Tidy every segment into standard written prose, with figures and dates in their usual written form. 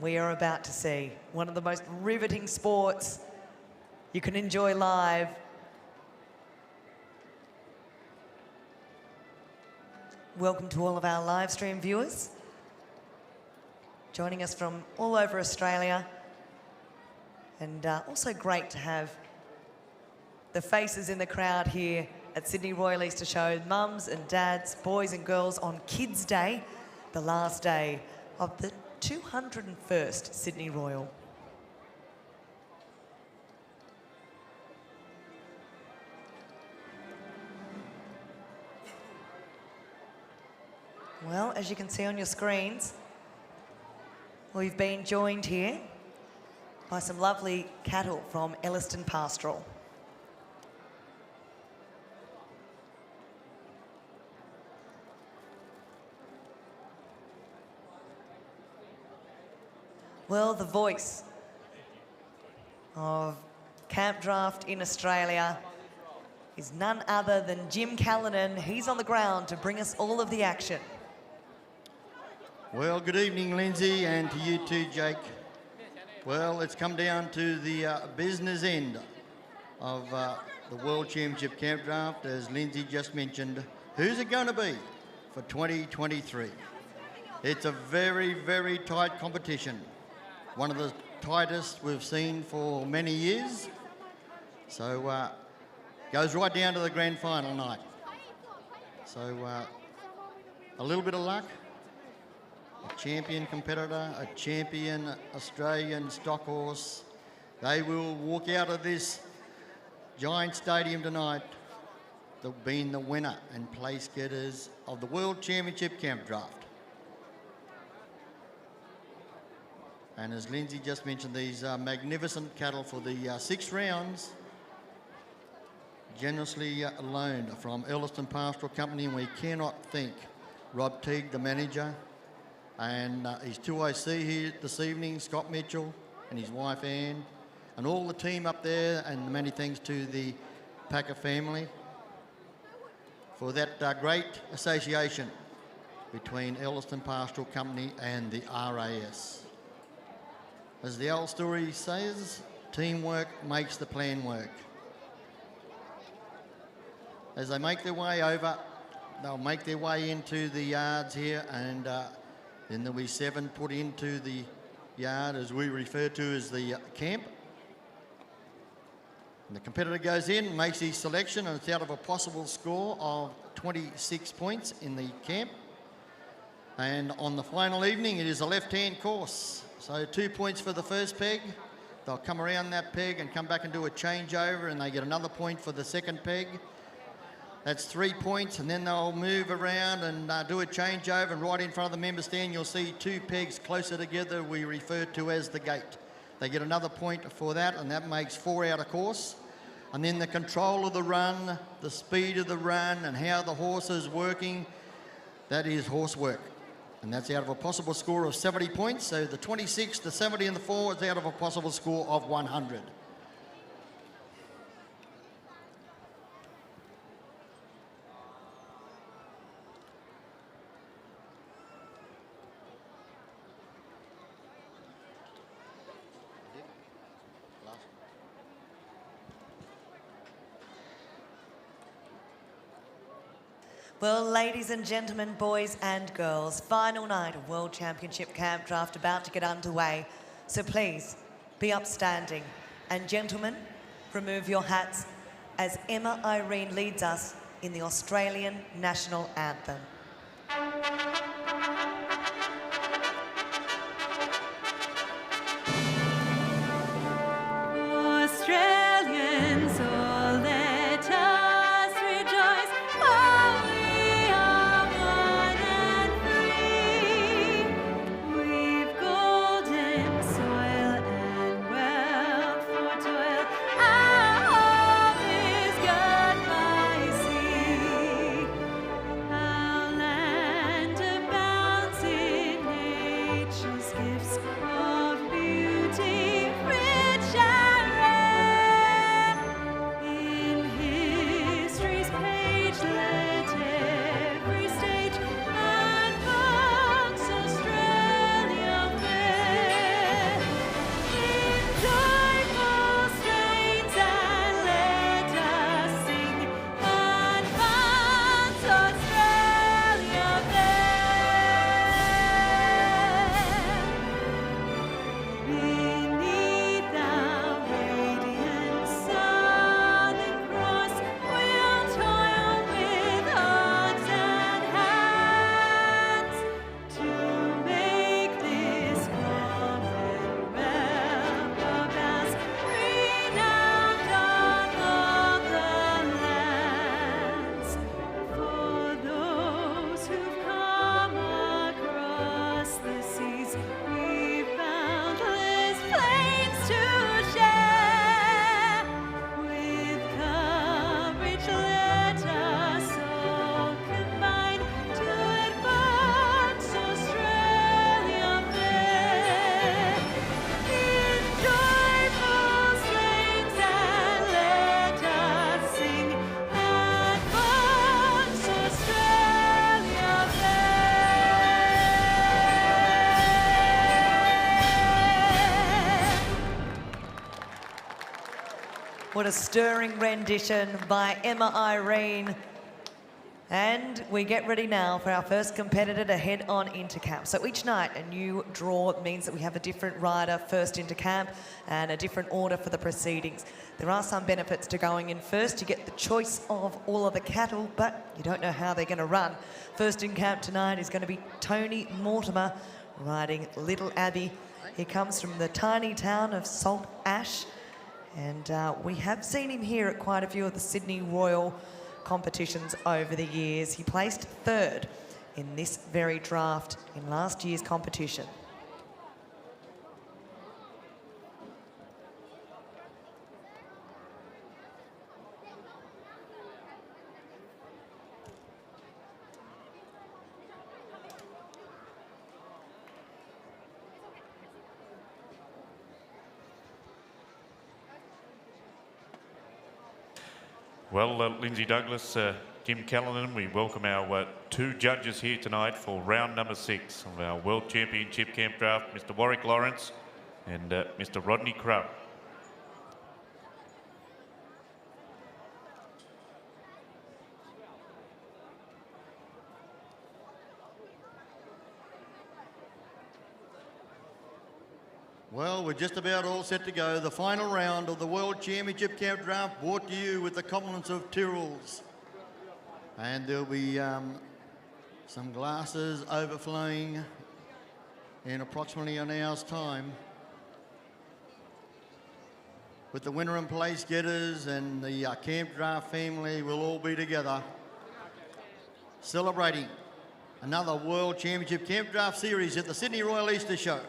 We are about to see one of the most riveting sports you can enjoy live. Welcome to all of our live stream viewers, joining us from all over Australia, and also great to have the faces in the crowd here at Sydney Royal Easter Show, mums and dads, boys and girls on Kids Day, the last day of the 201st Sydney Royal. Well, as you can see on your screens, we've been joined here by some lovely cattle from Ellerston Pastoral. Well, the voice of Campdraft in Australia is none other than Jim Callanan. He's on the ground to bring us all of the action. Well, good evening, Lindsay, and to you too, Jake. Well, it's come down to the business end of the World Championship Campdraft, as Lindsay just mentioned. Who's it going to be for 2023? It's a very, very tight competition. One of the tightest we've seen for many years. So goes right down to the grand final night. So a little bit of luck, a champion competitor, a champion Australian stock horse. They will walk out of this giant stadium tonight being the winner and place getters of the World Championship Campdraft. And as Lindsay just mentioned, these magnificent cattle for the 6 rounds, generously loaned from Ellerston Pastoral Company, and we cannot thank Rob Teague, the manager, and his 2IC here this evening, Scott Mitchell and his wife Anne, and all the team up there, and many thanks to the Packer family for that great association between Ellerston Pastoral Company and the RAS. As the old story says, teamwork makes the plan work. As they make their way over, they'll make their way into the yards here, and then there'll be 7 put into the yard, as we refer to as the camp. And the competitor goes in, makes his selection, and it's out of a possible score of 26 points in the camp. And on the final evening, it is a left-hand course. So 2 points for the first peg. They'll come around that peg and come back and do a changeover, and they get another point for the second peg. That's 3 points, and then they'll move around and do a changeover, and right in front of the member stand, you'll see 2 pegs closer together, we refer to as the gate. They get another point for that, and that makes 4 out of course. And then the control of the run, the speed of the run, and how the horse is working, that is horse work. And that's out of a possible score of 70 points. So the 26, the 70 and the 4 is out of a possible score of 100. Well, ladies and gentlemen, boys and girls, final night of World Championship Campdraft about to get underway. So please, be upstanding. And gentlemen, remove your hats as Emma Irene leads us in the Australian National Anthem. Australians, all let us rejoice. We are one and free. We've golden soil and wealth for toil. Our home is God by sea. Our land What a stirring rendition by Emma Irene. And we get ready now for our first competitor to head on into camp. So each night a new draw means that we have a different rider first into camp and a different order for the proceedings. There are some benefits to going in first. You get the choice of all of the cattle, but you don't know how they're going to run. First in camp tonight is going to be Tony Mortimer riding Little Abbey. He comes from the tiny town of Salt Ash, and we have seen him here at quite a few of the Sydney Royal competitions over the years. He placed third in this very draft in last year's competition. Well, Lindsay Douglas, Kim Callanan, we welcome our two judges here tonight for round number 6 of our World Championship Camp Draft, Mr. Warwick Lawrence and Mr. Rodney Crow. Well, we're just about all set to go. The final round of the World Championship Camp Draft brought to you with the compliments of Tyrrell's. And there'll be some glasses overflowing in approximately an hour's time, with the winner and place getters and the Camp Draft family will all be together celebrating another World Championship Camp Draft series at the Sydney Royal Easter Show.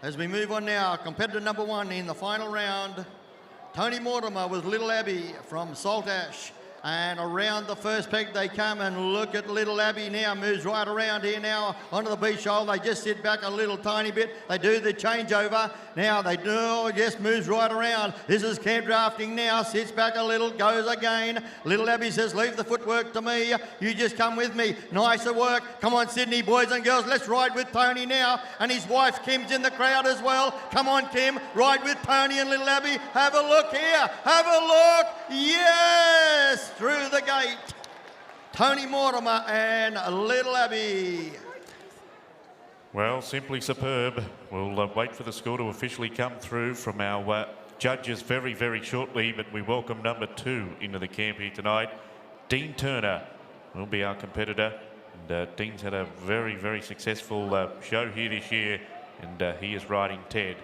As we move on now, competitor number 1 in the final round, Tony Mortimer with Little Abbey from Salt Ash. And around the first peg they come, and look at Little Abbey now, moves right around here now onto the beach shoulder. They just sit back a little tiny bit. They do the changeover. Now they do, just moves right around. This is Camp Drafting now, sits back a little, goes again. Little Abbey says, leave the footwork to me. You just come with me. Nicer work. Come on, Sydney boys and girls, let's ride with Tony now. And his wife Kim's in the crowd as well. Come on, Kim, ride with Tony and Little Abbey. Have a look here. Have a look. Yes! Through the gate, Tony Mortimer and Little Abbey. Well, simply superb. We'll wait for the score to officially come through from our judges very, very shortly, but we welcome number 2 into the camp here tonight. Dean Turner will be our competitor, and Dean's had a very, very successful show here this year, and he is riding Ted.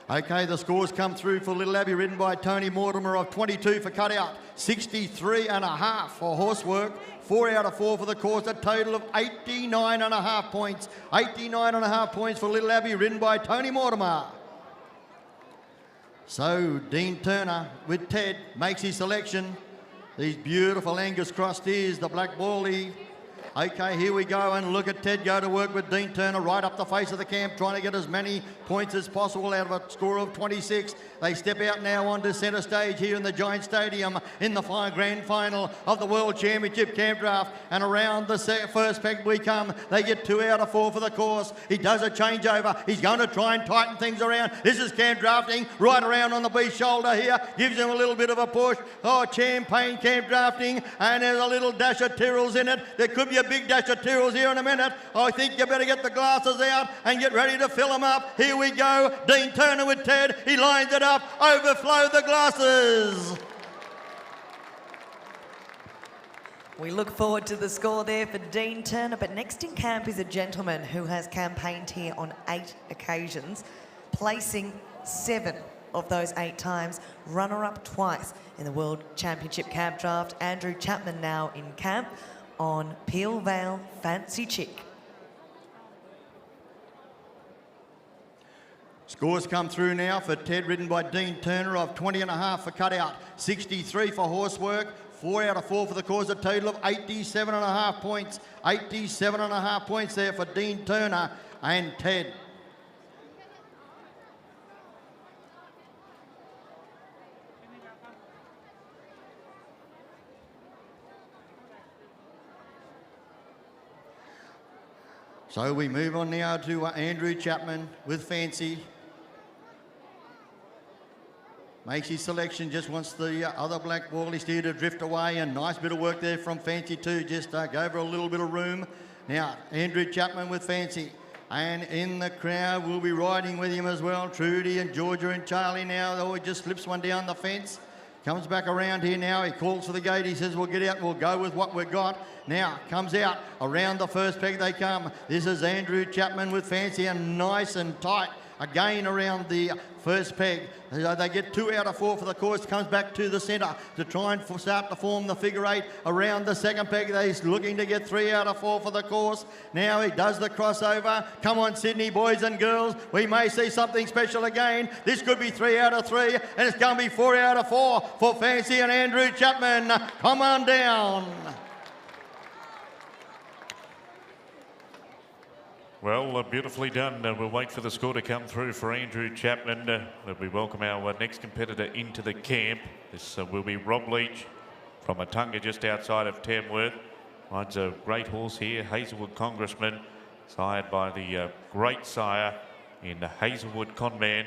Okay, the scores come through for Little Abbey, ridden by Tony Mortimer, of 22 for cutout, 63 and a half for horsework, 4 out of 4 for the course, a total of 89 and a half points. 89 and a half points for Little Abbey, ridden by Tony Mortimer. So Dean Turner with Ted makes his selection. These beautiful Angus crossed ears, the black ballie. Okay, here we go, and look at Ted go to work with Dean Turner right up the face of the camp, trying to get as many points as possible out of a score of 26. They step out now onto centre stage here in the Giant Stadium in the grand final of the World Championship Camp Draft. And around the first peg we come. They get 2 out of 4 for the course. He does a changeover. He's going to try and tighten things around. This is Camp Drafting, right around on the beast shoulder here. Gives him a little bit of a push. Oh, Champagne Camp Drafting, and there's a little dash of Tyrrells in it. There could be a big dash of Tyrrells here in a minute. I think you better get the glasses out and get ready to fill them up. Here we go. Dean Turner with Ted. He lines it up. Overflow the glasses. We look forward to the score there for Dean Turner, but next in camp is a gentleman who has campaigned here on 8 occasions, placing 7 of those 8 times, runner-up twice in the World Championship Camp Draft. Andrew Chapman now in camp on Peel Vale Fancy Chick. Scores come through now for Ted, ridden by Dean Turner, of 20 and a half for cutout, 63 for horsework, 4 out of 4 for the course, a total of 87 and a half points. 87 and a half points there for Dean Turner and Ted. So we move on now to Andrew Chapman with Fancy. Makes his selection, just wants the other black ball steer to drift away, and nice bit of work there from Fancy too, just go over a little bit of room. Now, Andrew Chapman with Fancy. And in the crowd, we'll be riding with him as well. Trudy and Georgia and Charlie now. Oh, he just slips one down the fence. Comes back around here now. He calls for the gate. He says, we'll get out. We'll go with what we've got. Now, comes out. Around the first peg they come. This is Andrew Chapman with Fancy, and nice and tight. Again around the first peg. They get 2 out of 4 for the course. Comes back to the centre to try and start to form the figure 8. Around the second peg, he's looking to get 3 out of 4 for the course. Now he does the crossover. Come on, Sydney, boys and girls. We may see something special again. This could be 3 out of 3, and it's going to be 4 out of 4 for Fancy and Andrew Chapman. Come on down. Well, beautifully done. We'll wait for the score to come through for Andrew Chapman. We welcome our next competitor into the camp. This will be Rob Leach from Atunga, just outside of Tamworth. Rides a great horse here, Hazelwood Congressman, sired by the great sire in Hazelwood Conman.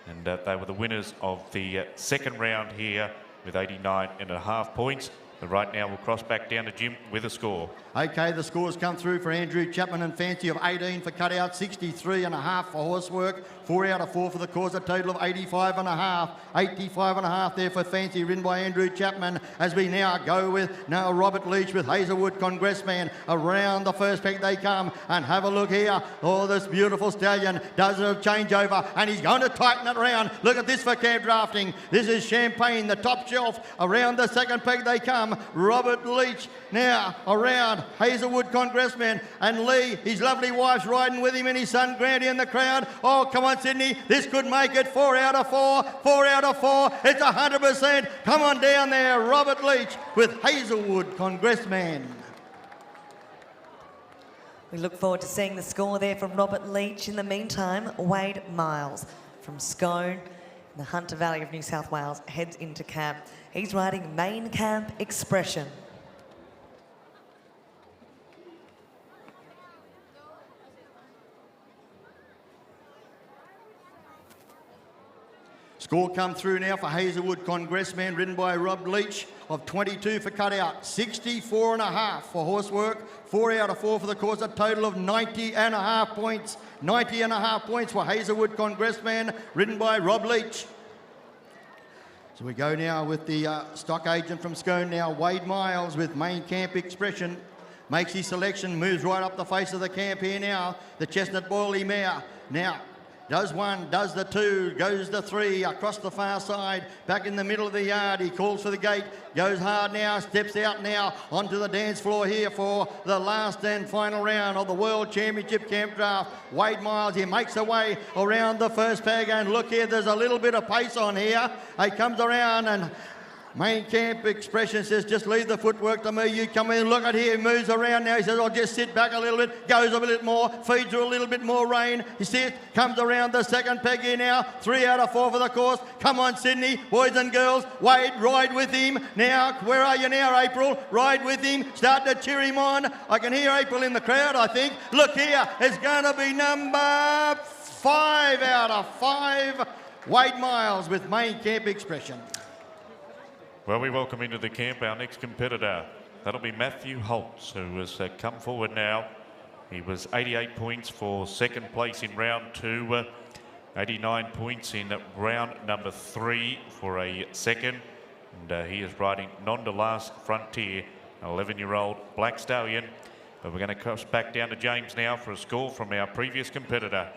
And they were the winners of the second round here with 89.5 points. But right now we'll cross back down to Jim with a score. Okay, the scores come through for Andrew Chapman and Fancy of 18 for cutout, 63.5 for horsework, 4 out of 4 for the course, a total of 85.5. 85.5 there for Fancy, ridden by Andrew Chapman, as we now go with now Robert Leach with Hazelwood Congressman. Around the first peg they come, and have a look here. Oh, this beautiful stallion does a changeover, and he's going to tighten it round. Look at this for Campdrafting. This is Champagne, the top shelf. Around the second peg they come. Robert Leach now around Hazelwood Congressman, and Lee, his lovely wife's riding with him, and his son Grandy in the crowd. Oh, come on, Sydney. This could make it 4 out of 4. 4 out of 4. It's 100%. Come on down there, Robert Leach with Hazelwood Congressman. We look forward to seeing the score there from Robert Leach. In the meantime, Wade Miles from Scone in the Hunter Valley of New South Wales heads into camp. He's riding Main Camp Expression. Score come through now for Hazelwood Congressman, ridden by Rob Leach, of 22 for cutout, 64.5 for horsework, 4 out of 4 for the course, a total of 90.5 points. 90.5 points for Hazelwood Congressman, ridden by Rob Leach. So we go now with the stock agent from Scone now, Wade Miles with Main Camp Expression. Makes his selection, moves right up the face of the camp here now. The Chestnut Boilie mare now does 1, does the 2, goes the 3, across the far side, back in the middle of the yard. He calls for the gate, goes hard now, steps out now onto the dance floor here for the last and final round of the World Championship Campdraft. Wade Miles here makes away around the first peg, and look here, there's a little bit of pace on here. He comes around, and Main Camp Expression says, just leave the footwork to me. You come in, look at here, he moves around now. He says, I'll just sit back a little bit, goes a bit more, feeds her a little bit more rain. He sits, comes around the second peg here now. 3 out of 4 for the course. Come on, Sydney, boys and girls. Wade, ride with him. Now, where are you now, April? Ride with him. Start to cheer him on. I can hear April in the crowd, I think. Look here, it's going to be number 5 out of 5. Wade Miles with Main Camp Expression. Well, we welcome into the camp our next competitor. That'll be Matthew Holtz, who has come forward now. He was 88 points for second place in round 2, 89 points in round number 3 for a second. And he is riding Non de Last Frontier, an 11-year-old black stallion. But we're going to cross back down to James now for a score from our previous competitor.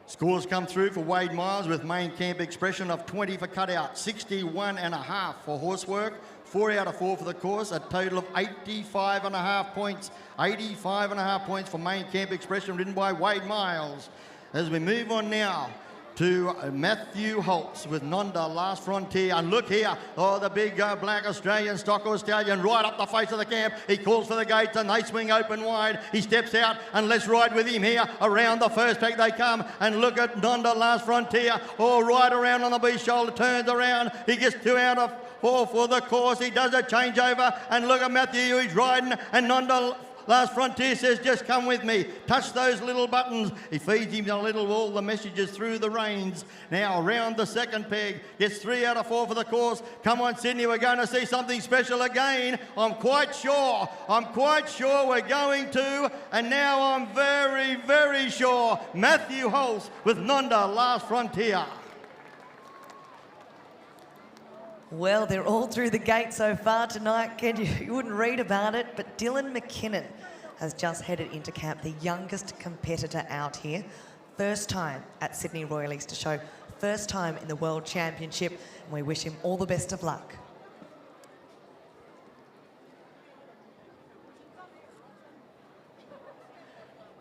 Scores come through for Wade Miles with Main Camp Expression of 20 for cutout, 61.5 for horsework, 4 out of 4 for the course, a total of 85.5 points. 85.5 points for Main Camp Expression, ridden by Wade Miles. As we move on now to Matthew Holtz with Non de Last Frontier. And look here, oh, the big black Australian stock horse stallion right up the face of the camp. He calls for the gates and they swing open wide. He steps out and let's ride with him here. Around the first peg they come, and look at Non de Last Frontier. Oh, right around on the beast shoulder, turns around. He gets 2 out of 4 for the course. He does a changeover, and look at Matthew, he's riding, and Non de Last Frontier says, just come with me. Touch those little buttons. He feeds him a little, all the messages through the reins. Now around the second peg. Gets 3 out of 4 for the course. Come on, Sydney, we're going to see something special again. I'm quite sure we're going to. And now I'm very, very sure. Matthew Holtz with Nonda, Last Frontier. Well, they're all through the gate so far tonight. Ken, you wouldn't read about it, but Dylan McKinnon has just headed into camp, the youngest competitor out here. First time at Sydney Royal Easter Show, first time in the World Championship, and we wish him all the best of luck.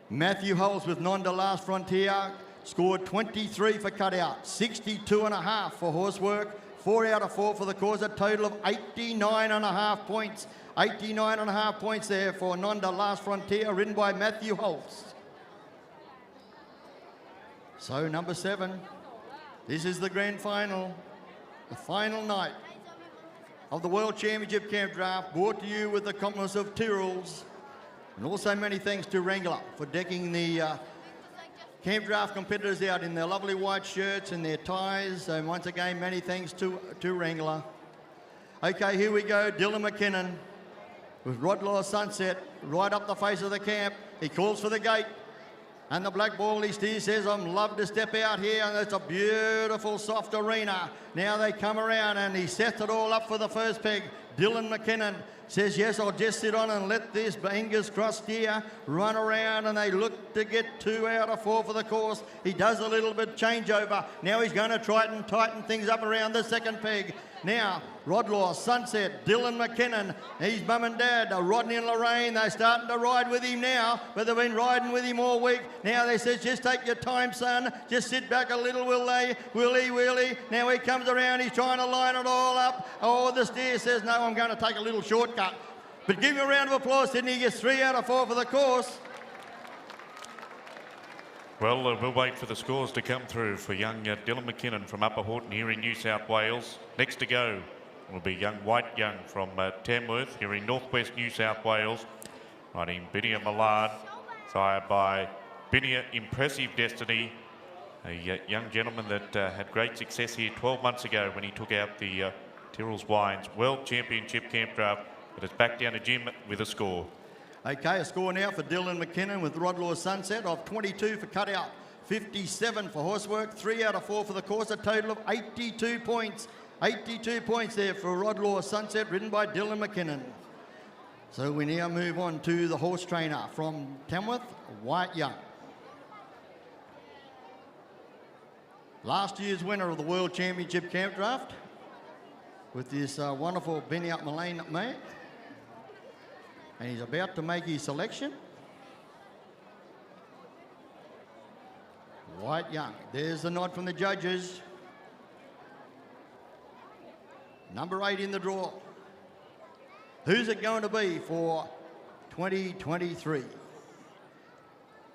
Matthew Holtz with Nonda, Last Frontier, scored 23 for cutout, 62.5 for horsework, 4 out of 4 for the course, a total of 89.5 points. 89.5 points there for Nonda, Last Frontier, ridden by Matthew Holtz. So number 7, this is the grand final, the final night of the World Championship Campdraft, brought to you with the compliments of Tyrrell's, and also many thanks to Wrangler for decking the Campdraft competitors out in their lovely white shirts and their ties. And once again, many thanks to Wrangler. Okay, here we go. Dylan McKinnon with Rodlaw Sunset right up the face of the camp. He calls for the gate. And the black ball he steers says, I'm love to step out here. And it's a beautiful soft arena. Now they come around and he sets it all up for the first peg. Dylan McKinnon says, yes, I'll just sit on and let this fingers crossed here run around, and they look to get 2 out of 4 for the course. He does a little bit changeover. Now he's going to try and tighten things up around the second peg. Now, Rodlaw, Sunset, Dylan McKinnon, his mum and dad, Rodney and Lorraine, they're starting to ride with him now, but they've been riding with him all week. Now they says, just take your time, son. Just sit back a little, will they? Willie. Now he comes around, he's trying to line it all up. Oh, the steer says, no, I'm going to take a little shortcut. But give him a round of applause, Sydney. He gets 3 out of 4 for the course. Well, we'll wait for the scores to come through for young Dylan McKinnon from Upper Horton here in New South Wales. Next to go will be young White Young from Tamworth here in northwest New South Wales, riding Binia Millard, sired by Binia Impressive Destiny, a young gentleman that had great success here 12 months ago when he took out the Tyrrell's Wines World Championship Campdraft, but it's back down to Jim with a score. Okay, a score now for Dylan McKinnon with Rodlaw Sunset of 22 for cutout, 57 for horsework, 3 out of 4 for the course, a total of 82 points. 82 points there for Rodlaw Sunset, ridden by Dylan McKinnon. So we now move on to the horse trainer from Tamworth, White Young. Last year's winner of the World Championship Campdraft with this wonderful Benny up Mullane mare. And he's about to make his selection. White Young. There's the nod from the judges. Number 8 in the draw. Who's it going to be for 2023?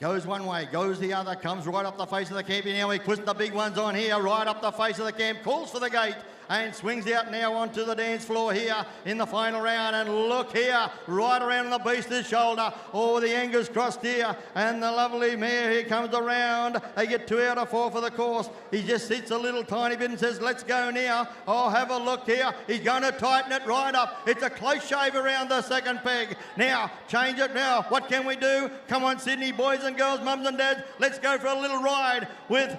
Goes one way, goes the other, comes right up the face of the camp. Now he puts the big ones on here, right up the face of the camp, calls for the gate, and swings out now onto the dance floor here in the final round. And look here, right around the beast's shoulder. Oh, the anger's crossed here, and the lovely mare here comes around. They get 2 out of 4 for the course. He just sits a little tiny bit and says, let's go now. Oh, have a look here. He's going to tighten it right up. It's a close shave around the second peg. Now, change it now. What can we do? Come on, Sydney, boys and girls, mums and dads. Let's go for a little ride with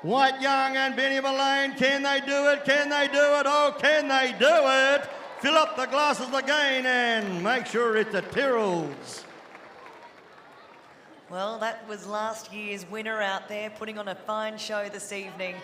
White Young and Benny Mullane. Can they do it? Can they do it? Oh, can they do it? Fill up the glasses again and make sure it's a Tyrrell's. Well, that was last year's winner out there, putting on a fine show this evening.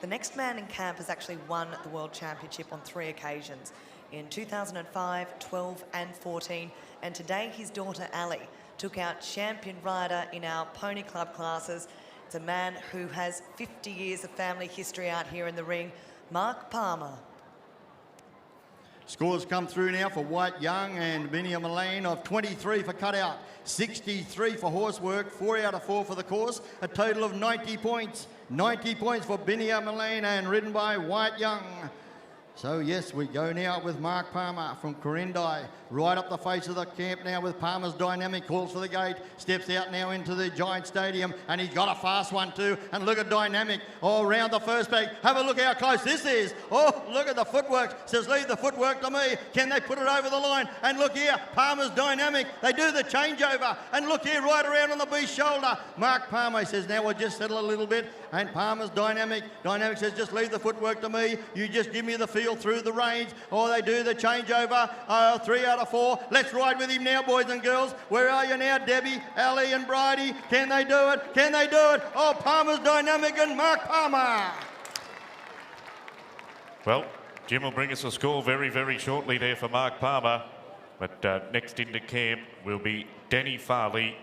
The next man in camp has actually won the World Championship on 3 occasions, in 2005, 12 and 14, and today his daughter Ali took out champion rider in our Pony Club classes. It's a man who has 50 years of family history out here in the ring, Mark Palmer. Scores come through now for White Young and Benny Mullane of 23 for cutout, 63 for horsework, 4 out of 4 for the course, a total of 90 points. 90 points for Benny Mullane and ridden by White Young. So yes, we go now with Mark Palmer from Corindai, right up the face of the camp now with Palmer's Dynamic, calls for the gate, steps out now into the Giant Stadium, and he's got a fast one too, and look at Dynamic, oh, round the first peg, have a look how close this is, oh, look at the footwork, says leave the footwork to me, can they put it over the line, and look here, Palmer's Dynamic, they do the changeover, and look here, right around on the beast's shoulder, Mark Palmer says now we'll just settle a little bit, and Palmer's Dynamic says just leave the footwork to me, you just give me the feel through the reins. Oh, they do the changeover. 3 out of 4. Let's ride with him now, boys and girls. Where are you now, Debbie, Ali and Bridie? Can they do it? Can they do it? Oh, Palmer's Dynamic and Mark Palmer. Well, Jim will bring us a score very, very shortly there for Mark Palmer. But next into camp will be Danny Farley.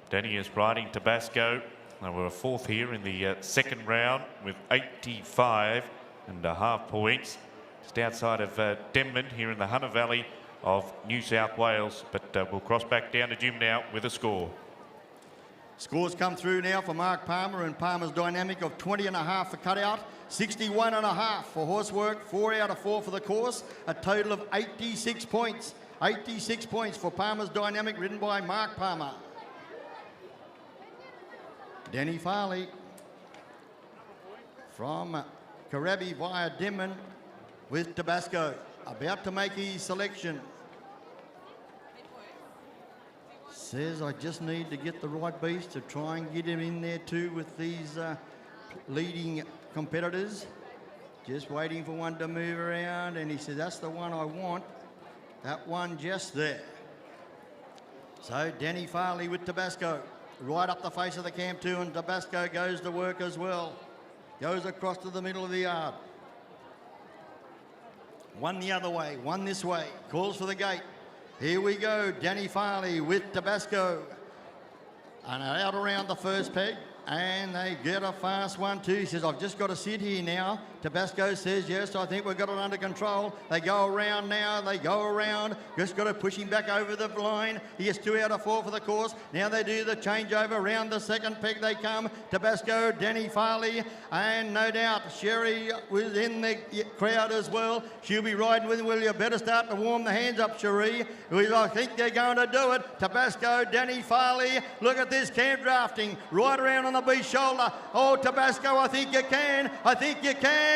Danny is riding Tabasco. Now we're fourth here in the second round with 85.5 points. Just outside of Denman here in the Hunter Valley of New South Wales. But we'll cross back down to Jim now with a score. Scores come through now for Mark Palmer and Palmer's Dynamic of 20.5 for cutout, 61.5 for horsework, 4 out of 4 for the course, a total of 86 points. 86 points for Palmer's Dynamic, ridden by Mark Palmer. Danny Farley from Karabi via Denman with Tabasco, about to make his selection. Says I just need to get the right beast to try and get him in there too with these leading competitors. Just waiting for one to move around, and he said that's the one I want. That one just there. So Danny Farley with Tabasco, right up the face of the camp too, and Tabasco goes to work as well. Goes across to the middle of the yard. One the other way, one this way, calls for the gate. Here we go, Danny Farley with Tabasco. And out around the first peg, and they get a fast one too. He says, I've just got to sit here now. Tabasco says, yes, I think we've got it under control. They go around now, they go around. Just got to push him back over the line. He gets 2 out of 4 for the course. Now they do the changeover. Around the second peg they come. Tabasco, Danny Farley, and no doubt Sherry was in the crowd as well. She'll be riding with him. Well, you better start to warm the hands up, Sherry. I think they're going to do it. Tabasco, Danny Farley. Look at this campdrafting right around on the beast's shoulder. Oh, Tabasco, I think you can. I think you can.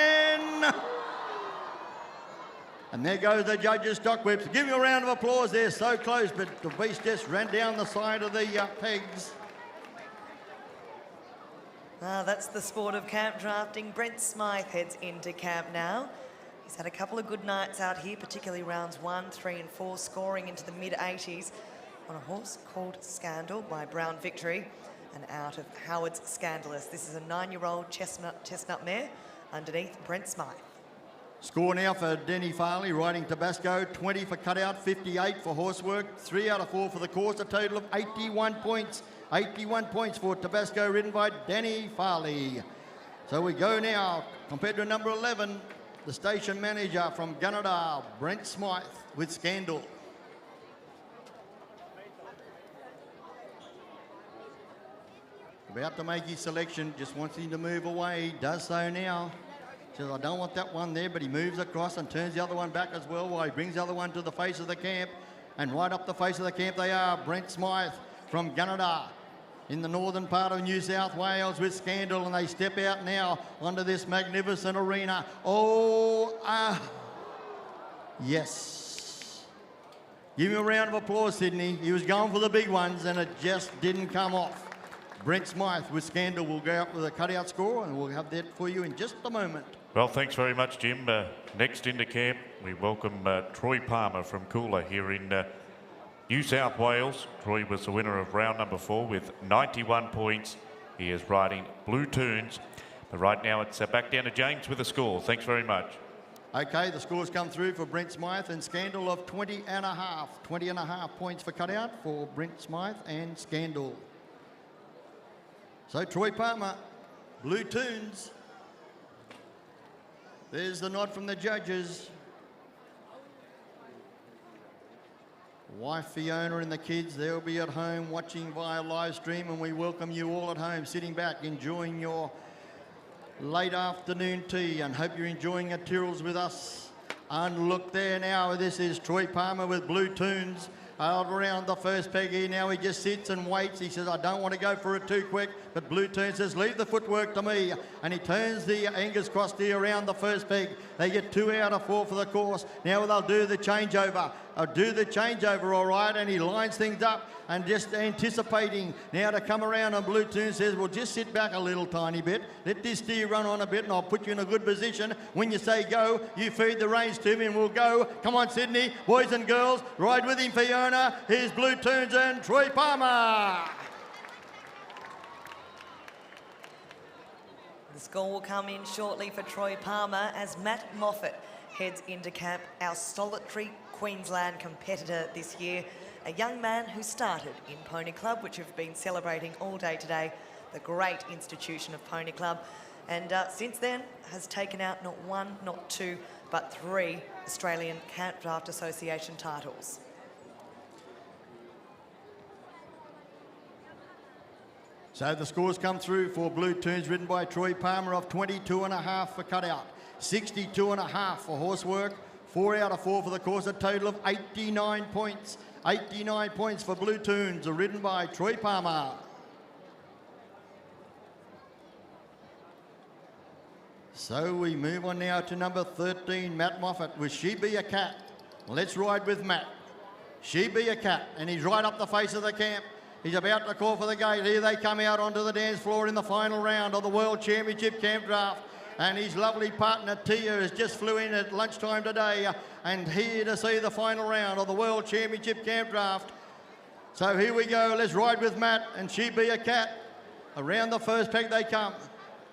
And there goes the judges' stock whips. Give me a round of applause. They're so close, but the beast just ran down the side of the pegs. That's the sport of camp drafting. Brent Smythe heads into camp now. He's had a couple of good nights out here, particularly rounds 1, 3 and 4, scoring into the mid-80s on a horse called Scandal by Brown Victory and out of Howard's Scandalous. This is a 9-year-old chestnut mare underneath Brent Smythe. Score now for Danny Farley, riding Tabasco, 20 for cutout, 58 for horsework, 3 out of 4 for the course, a total of 81 points. 81 points for Tabasco, ridden by Danny Farley. So we go now, compared to number 11, the station manager from Gunnedah, Brent Smythe with Scandal. About to make his selection, just wants him to move away, does so now. Says, I don't want that one there, but he moves across and turns the other one back as well while he brings the other one to the face of the camp. And right up the face of the camp they are, Brent Smythe from Gunnedah in the northern part of New South Wales with Scandal, and they step out now onto this magnificent arena. Yes. Give him a round of applause, Sydney. He was going for the big ones and it just didn't come off. Brent Smythe with Scandal will go up with a cutout score, and we'll have that for you in just a moment. Well, thanks very much, Jim. Next into camp, we welcome Troy Palmer from Coolah here in New South Wales. Troy was the winner of round number 4 with 91 points. He is riding Blue Tunes. But right now it's back down to James with a score. Thanks very much. Okay, the scores come through for Brent Smythe and Scandal of 20.5. 20.5 points for cutout for Brent Smythe and Scandal. So Troy Palmer, Blue Tunes. There's the nod from the judges. Wife Fiona and the kids, they'll be at home watching via live stream, and we welcome you all at home, sitting back, enjoying your late afternoon tea, and hope you're enjoying your Tyrrells with us And look there now, this is Troy Palmer with Blue Tunes. Out around the first peg here now, he just sits and waits. He says, I don't want to go for it too quick, but Blue Tunes says, leave the footwork to me. And he turns the Angus cross here around the first peg. They get 2 out of 4 for the course. Now they'll do the changeover. All right, and he lines things up and just anticipating now to come around, and Blue Tunes says, well, just sit back a little tiny bit. Let this steer run on a bit and I'll put you in a good position. When you say go, you feed the reins to me and we'll go. Come on, Sydney, boys and girls, ride with him, Fiona. Here's Blue Tunes and Troy Palmer. The score will come in shortly for Troy Palmer as Matt Moffat heads into camp, our solitary Queensland competitor this year, a young man who started in Pony Club, which we've been celebrating all day today, the great institution of Pony Club, and since then has taken out not 1, not 2, but 3 Australian Campdraft Association titles. So the scores come through for Blue Tunes, ridden by Troy Palmer, of 22.5 for cutout, 62.5 for horsework, 4 out of 4 for the course, a total of 89 points. 89 points for Blue Tunes, ridden by Troy Palmer. So we move on now to number 13, Matt Moffat, with She Be a Cat. Let's ride with Matt. She Be a Cat, and he's right up the face of the camp. He's about to call for the gate. Here they come out onto the dance floor in the final round of the World Championship Campdraft. And his lovely partner Tia has just flew in at lunchtime today and here to see the final round of the World Championship Campdraft. So here we go, let's ride with Matt and She Be a Cat. Around the first peg they come.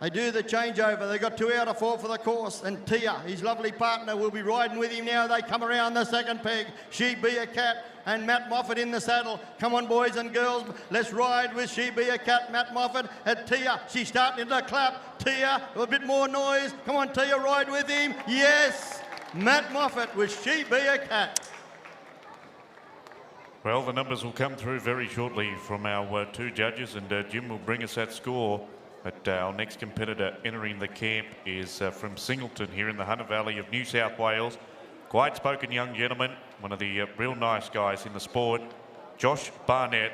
They do the changeover. They got 2 out of 4 for the course, and Tia, his lovely partner, will be riding with him now. They come around the second peg. She Be a Cat and Matt Moffat in the saddle. Come on, boys and girls, let's ride with She Be a Cat, Matt Moffat, and Tia. She's starting to clap. Tia, a bit more noise. Come on, Tia, ride with him. Yes, Matt Moffat with She Be a Cat. Well, the numbers will come through very shortly from our 2 judges, and Jim will bring us that score. But our next competitor entering the camp is from Singleton here in the Hunter Valley of New South Wales. Quiet-spoken young gentleman, one of the real nice guys in the sport, Josh Barnett.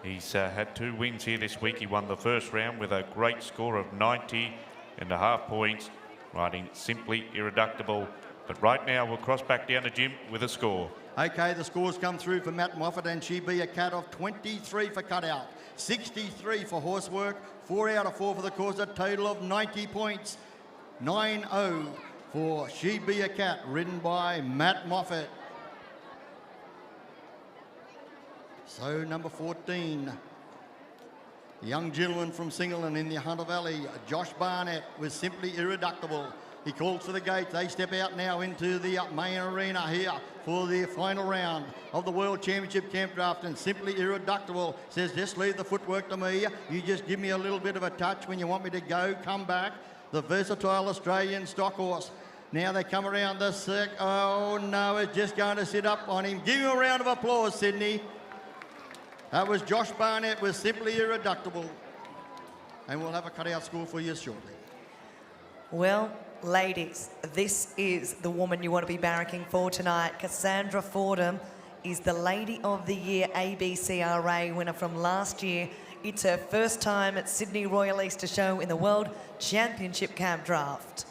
He's had 2 wins here this week. He won the first round with a great score of 90.5 points, riding Simply Irreductible. But right now we'll cross back down to Jim with a score. Okay, the scores come through for Matt Moffat and She Be a Cat, of 23 for cutout, 63 for horsework, 4 out of 4 for the course, a total of 90 points. 9-0 for She Be a Cat, ridden by Matt Moffat. So number 14, the young gentleman from Singleton in the Hunter Valley, Josh Barnett, with Simply Irreductible. He calls for the gate. They step out now into the main arena here for the final round of the World Championship Campdraft, and Simply Irreductible says, just leave the footwork to me. You just give me a little bit of a touch when you want me to go, come back. The versatile Australian stock horse. Now they come around the oh no, it's just going to sit up on him. Give him a round of applause, Sydney. That was Josh Barnett with Simply Irreductible. And we'll have a cutout score for you shortly. Well, ladies, this is the woman you want to be barracking for tonight. Cassandra Fordham is the Lady of the Year ABCRA winner from last year. It's her first time at Sydney Royal Easter Show in the World Championship Campdraft.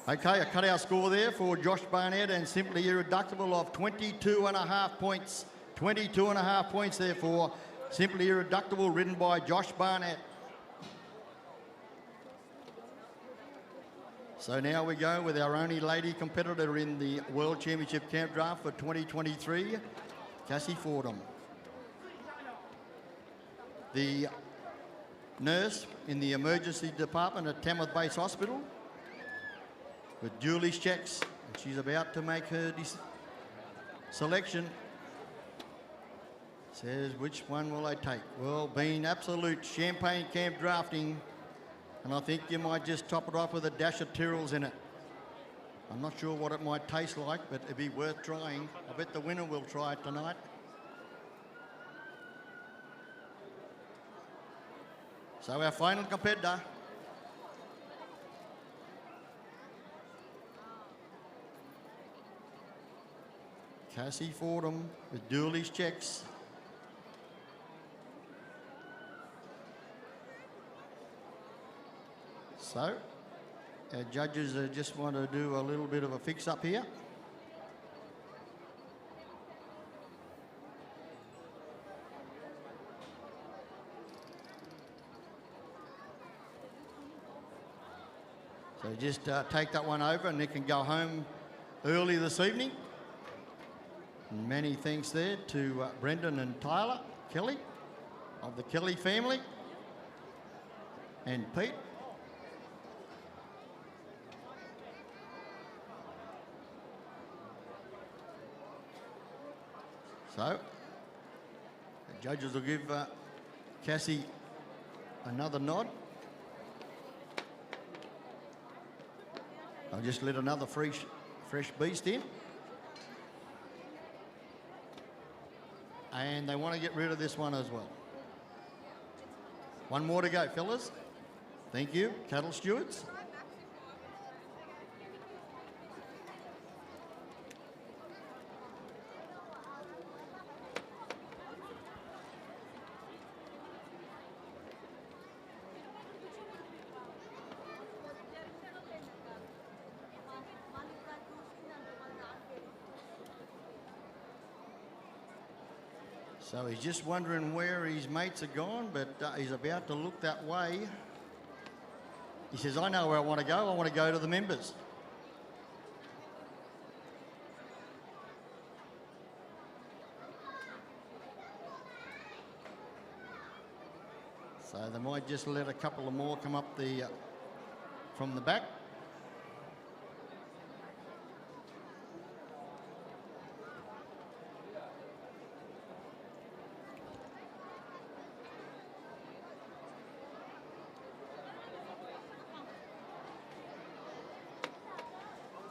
Okay, a cutout score there for Josh Barnett and Simply Irreductible of 22.5 points. 22.5 points there for Simply Irreductible, ridden by Josh Barnett. So now we go with our only lady competitor in the World Championship Campdraft for 2023, Cassie Fordham. The nurse in the emergency department at Tamworth Base Hospital with Julie's checks, and she's about to make her selection. Says, which one will I take? Well, being absolute champagne camp drafting, and I think you might just top it off with a dash of Tyrrell's in it. I'm not sure what it might taste like, but it'd be worth trying. I bet the winner will try it tonight. So our final competitor. Cassie Fordham with Dooley's checks. So, our judges just want to do a little bit of a fix-up here. So just take that one over and they can go home early this evening. And many thanks there to Brendan and Tyler Kelly of the Kelly family and Pete. So, the judges will give Cassie another nod. I'll just let another fresh beast in. And they want to get rid of this one as well. One more to go, fellas. Thank you, cattle stewards. So he's just wondering where his mates are gone, but he's about to look that way. He says, I know where I want to go. I want to go to the members. So they might just let a couple of more come up from the back.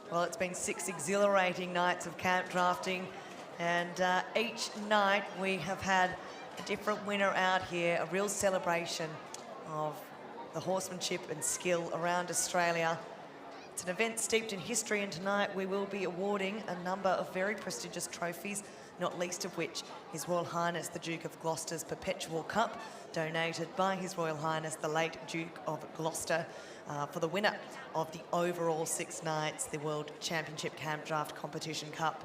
Well, it's been 6 exhilarating nights of camp drafting, and each night we have had a different winner out here, a real celebration of the horsemanship and skill around Australia. It's an event steeped in history, and tonight we will be awarding a number of very prestigious trophies, not least of which His Royal Highness the Duke of Gloucester's Perpetual Cup, donated by His Royal Highness the late Duke of Gloucester, for the winner of the overall 6 nights, the World Championship Campdraft Competition Cup.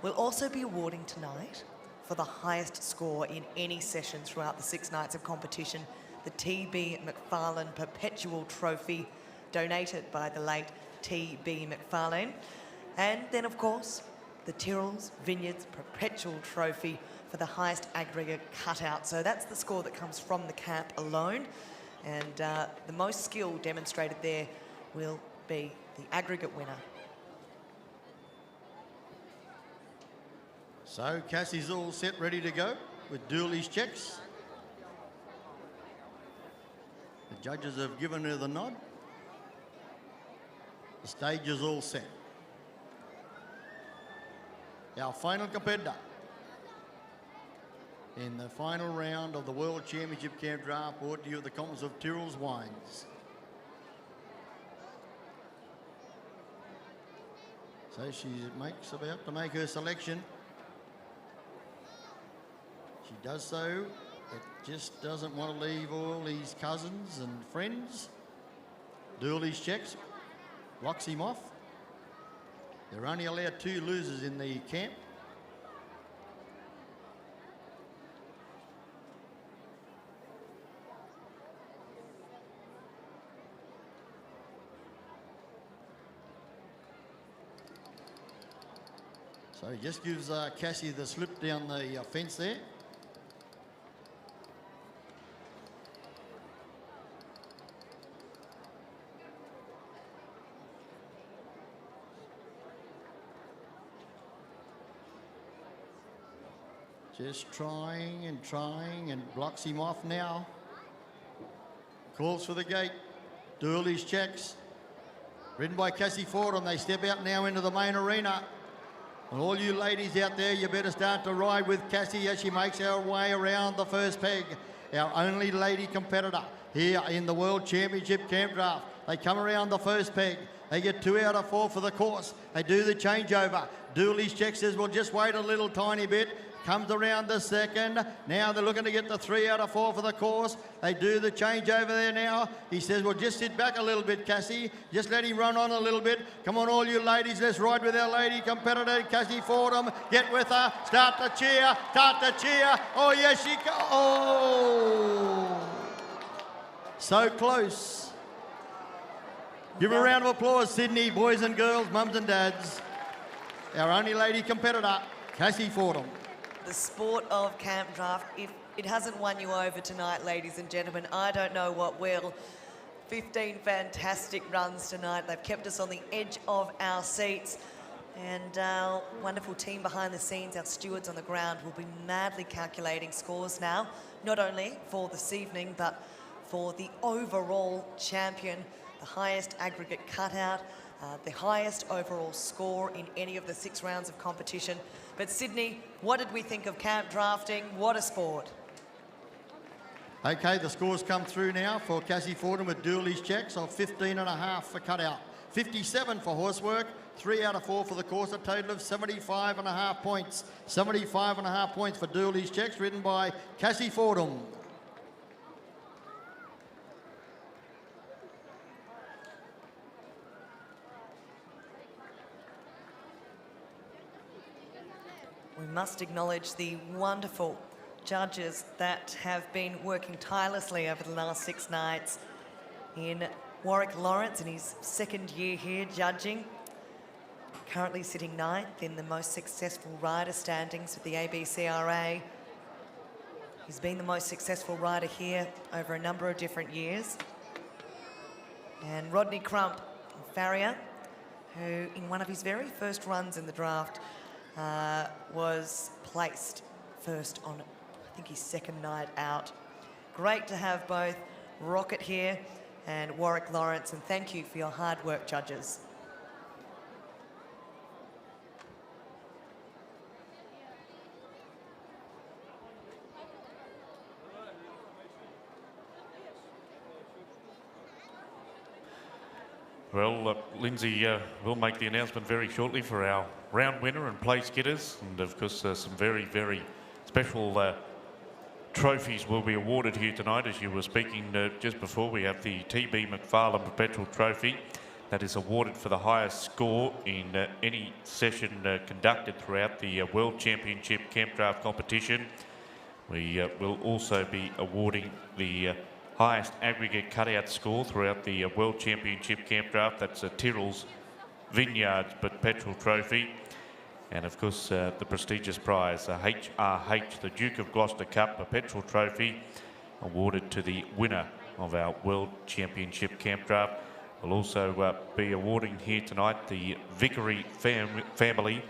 We'll also be awarding tonight, for the highest score in any session throughout the 6 nights of competition, the T.B. McFarlane Perpetual Trophy, donated by the late T.B. McFarlane. And then, of course, the Tyrrell's Vineyards Perpetual Trophy for the highest aggregate cutout. So that's the score that comes from the camp alone. And the most skill demonstrated there will be the aggregate winner. So Cassie's all set, ready to go with Dooley's checks. The judges have given her the nod. The stage is all set. Our final competitor in the final round of the World Championship Campdraft, brought to you at the Commons of Tyrrell's Wines. So she about to make her selection. She does so, but just doesn't want to leave all his cousins and friends. Dooley's checks, blocks him off. They're only allowed 2 losers in the camp. So he just gives Cassie the slip down the fence there. Just trying and blocks him off now. Calls for the gate. Dooley's checks. Ridden by Cassie Fordham. They step out now into the main arena. And all you ladies out there, you better start to ride with Cassie as she makes her way around the first peg. Our only lady competitor here in the World Championship Campdraft. They come around the first peg. They get 2 out of 4 for the course. They do the changeover. Dooley's check says, well, just wait a little tiny bit. Comes around the second. Now they're looking to get the 3 out of 4 for the course. They do the changeover there now. He says, well, just sit back a little bit, Cassie. Just let him run on a little bit. Come on, all you ladies, let's ride with our lady competitor, Cassie Fordham. Get with her. Start the cheer. Start the cheer. Oh, yes, she go. Oh. So close. Give her a round of applause, Sydney, boys and girls, mums and dads. Our only lady competitor, Cassie Fordham. The sport of camp draft, if it hasn't won you over tonight, ladies and gentlemen, I don't know what will. 15 fantastic runs tonight. They've kept us on the edge of our seats. And our wonderful team behind the scenes, our stewards on the ground, will be madly calculating scores now, not only for this evening, but for the overall champion, the highest aggregate cutout, the highest overall score in any of the 6 rounds of competition. But Sydney, what did we think of camp drafting? What a sport. Okay, the scores come through now for Cassie Fordham with Dooley's checks of 15.5 for cutout, 57 for horsework, 3 out of 4 for the course, a total of 75.5 points. 75.5 points for Dooley's checks, written by Cassie Fordham. We must acknowledge the wonderful judges that have been working tirelessly over the last 6 nights. In Warwick Lawrence, in his 2nd year here judging, currently sitting 9th in the most successful rider standings with the ABCRA. He's been the most successful rider here over a number of different years. And Rodney Crump, farrier, who in one of his very first runs in the draft was placed first on, I think, his 2nd night out. Great to have both Rocket here and Warwick Lawrence, and thank you for your hard work, judges. Well, Lindsay will make the announcement very shortly for our round winner and place getters. And of course, some very, very special trophies will be awarded here tonight. As you were speaking just before, we have the TB McFarlane Perpetual Trophy that is awarded for the highest score in any session conducted throughout the World Championship Campdraft competition. We will also be awarding the highest aggregate cutout score throughout the World Championship Campdraft. That's Tyrrell's Vineyards Perpetual Trophy. And of course, the prestigious prize, HRH, the Duke of Gloucester Cup Perpetual Trophy, awarded to the winner of our World Championship Campdraft. We'll also be awarding here tonight the Vickery Family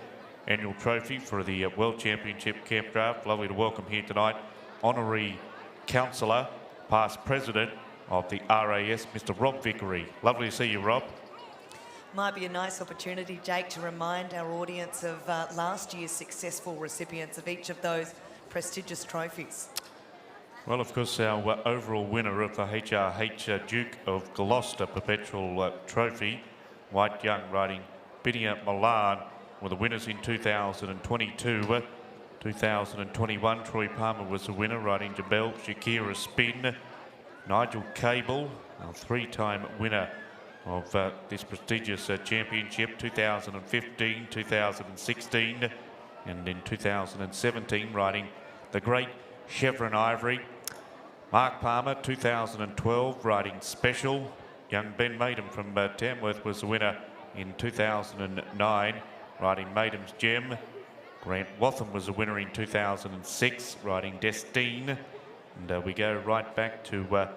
Annual Trophy for the World Championship Campdraft. Lovely to welcome here tonight Honorary Councillor, past President of the RAS, Mr. Rob Vickery. Lovely to see you, Rob. Might be a nice opportunity, Jake, to remind our audience of last year's successful recipients of each of those prestigious trophies. Well, of course, our overall winner of the HRH Duke of Gloucester Perpetual Trophy, White Young, riding Binia Milan, were the winners in 2022. 2021, Troy Palmer was the winner, riding Jabel Shakira Spin. Nigel Cable, a 3-time winner of this prestigious championship, 2015, 2016, and in 2017, riding the great Chevron Ivory. Mark Palmer, 2012, riding Special. Young Ben Maidham from Tamworth was the winner in 2009, riding Maidham's Gem. Grant Watham was the winner in 2006, riding Destine. And we go right back to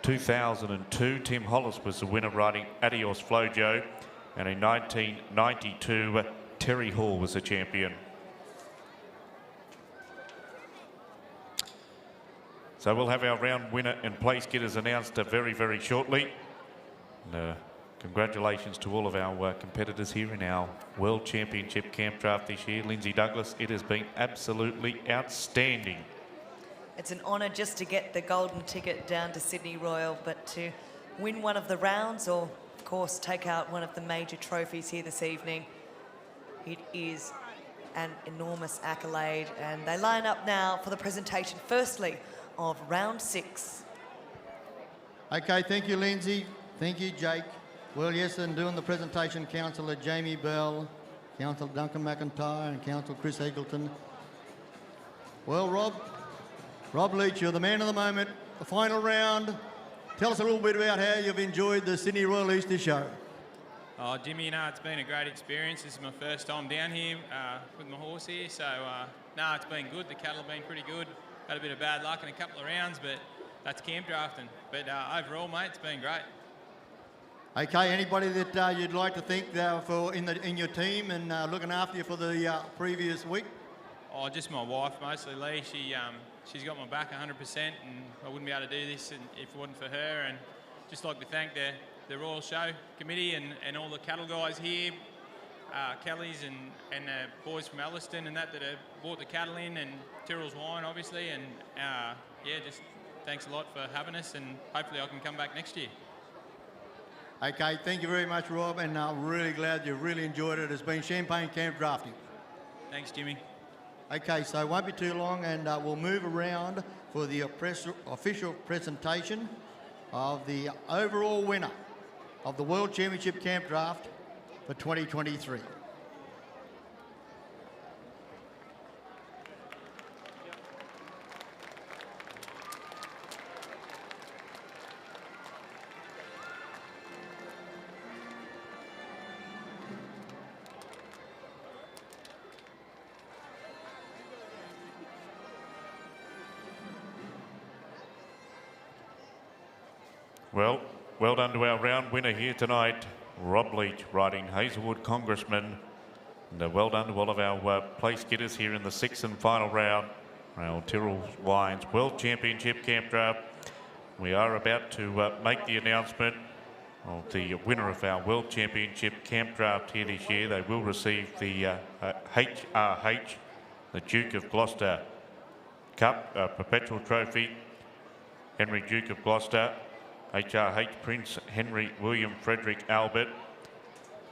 2002. Tim Hollis was the winner, riding Adios Flojo. And in 1992, Terry Hall was the champion. So we'll have our round winner and place getters announced very, very shortly. And, congratulations to all of our competitors here in our World Championship Campdraft this year. Lindsay Douglas, it has been absolutely outstanding. It's an honour just to get the golden ticket down to Sydney Royal, but to win one of the rounds or, of course, take out one of the major trophies here this evening. It is an enormous accolade, and they line up now for the presentation, firstly, of round 6. Okay, thank you, Lindsay. Thank you, Jake. Well, yes, and doing the presentation, Councillor Jamie Bell, Councillor Duncan McIntyre, and Councillor Chris Eagleton. Well, Rob Leach, you're the man of the moment. The final round. Tell us a little bit about how you've enjoyed the Sydney Royal Easter Show. Oh, Jimmy, it's been a great experience. This is my first time down here with my horse here, so it's been good. The cattle have been pretty good. Had a bit of bad luck in a couple of rounds, but that's camp drafting. But overall, mate, it's been great. Okay, anybody that you'd like to thank for in your team and looking after you for the previous week? Oh, just my wife, mostly Lee. She's got my back 100%, and I wouldn't be able to do this if it wasn't for her. And just like to thank the Royal Show Committee and all the cattle guys here, Kelly's and the boys from Ellerston and that have brought the cattle in, and Tyrrell's Wine, obviously. And just thanks a lot for having us, and hopefully I can come back next year. Okay, thank you very much, Rob, and I'm really glad you really enjoyed it. It's been Champagne Camp Drafting. Thanks, Jimmy. Okay, so it won't be too long, and we'll move around for the official presentation of the overall winner of the World Championship Camp Draft for 2023. Well done to our round winner here tonight, Rob Leach, riding Hazelwood Congressman. And well done to all of our place getters here in the 6th and final round, our Tyrrell Wines World Championship Camp Draft. We are about to make the announcement of the winner of our World Championship Camp Draft here this year. They will receive the HRH, the Duke of Gloucester Cup, Perpetual Trophy, Henry Duke of Gloucester, HRH Prince Henry William Frederick Albert,